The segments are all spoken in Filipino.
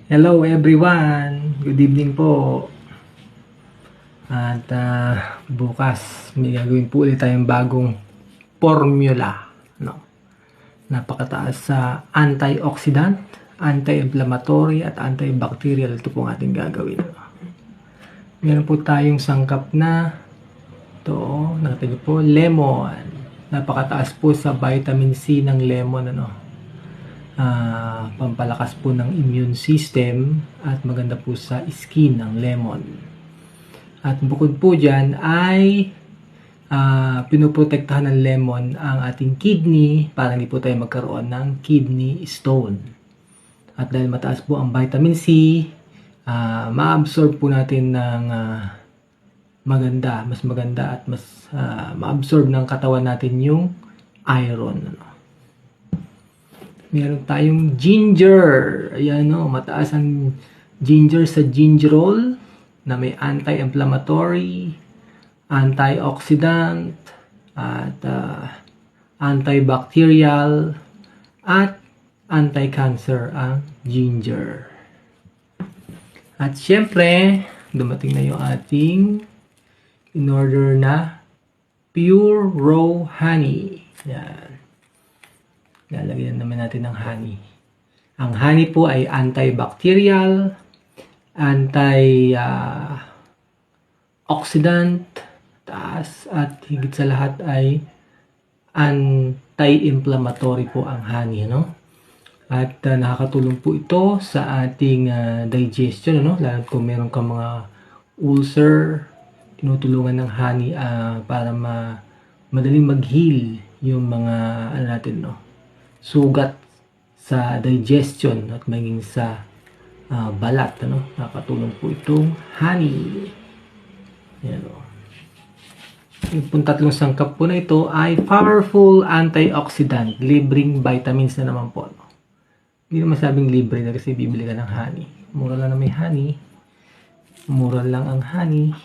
Hello everyone! Good evening po. At bukas may gagawin po ulit tayong bagong formula. No? Napakataas sa antioxidant, anti-inflammatory at antibacterial. Ito po ang ating gagawin. Meron po tayong sangkap na ito, nakita niyo po, lemon. Napakataas po sa vitamin C ng lemon. Pampalakas po ng immune system at maganda po sa skin ng lemon. At bukod po dyan ay pinoprotektahan ng lemon ang ating kidney para hindi po tayo magkaroon ng kidney stone. At dahil mataas po ang vitamin C, ma-absorb po natin ng mas maganda at mas ma-absorb ng katawan natin yung iron. Meron tayong ginger. Ayan mataas ang ginger sa gingerol na may anti-inflammatory, antioxidant, at antibacterial, at anti-cancer ang ginger. At syempre, dumating na yung ating in-order na pure raw honey. Yan. Lalagyan naman natin ng honey. Ang honey po ay antibacterial, anti-oxidant, taas, at higit sa lahat ay anti-inflammatory po ang honey. At nakakatulong po ito sa ating digestion. Lalo kung meron ka mga ulcer, tinutulungan ng honey para madaling mag-heal yung mga sugat sa digestion at maging sa balat. Nakakatulong po itong honey. Yung tatlong sangkap po na ito ay powerful antioxidant, libreng vitamins na naman po. Hindi naman sabing libre na kasi bibili ka ng honey. Mura lang na may honey. Mura lang ang honey.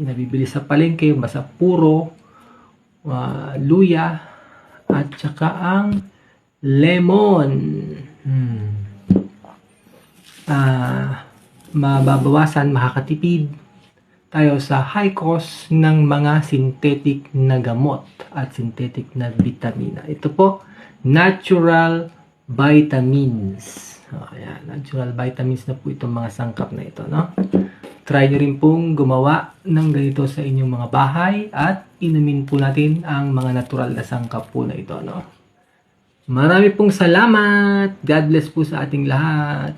Nabibili sa palengke, basta puro luya at saka ang lemon. Mababawasan, makakatipid tayo sa high cost ng mga synthetic na gamot at synthetic na vitamina. Ito po, natural vitamins. Ayan, natural vitamins na po itong mga sangkap na ito. Try nyo rin pong gumawa ng ganito sa inyong mga bahay at inumin po natin ang mga natural na sangkap po na ito. Marami pong salamat. God bless po sa ating lahat.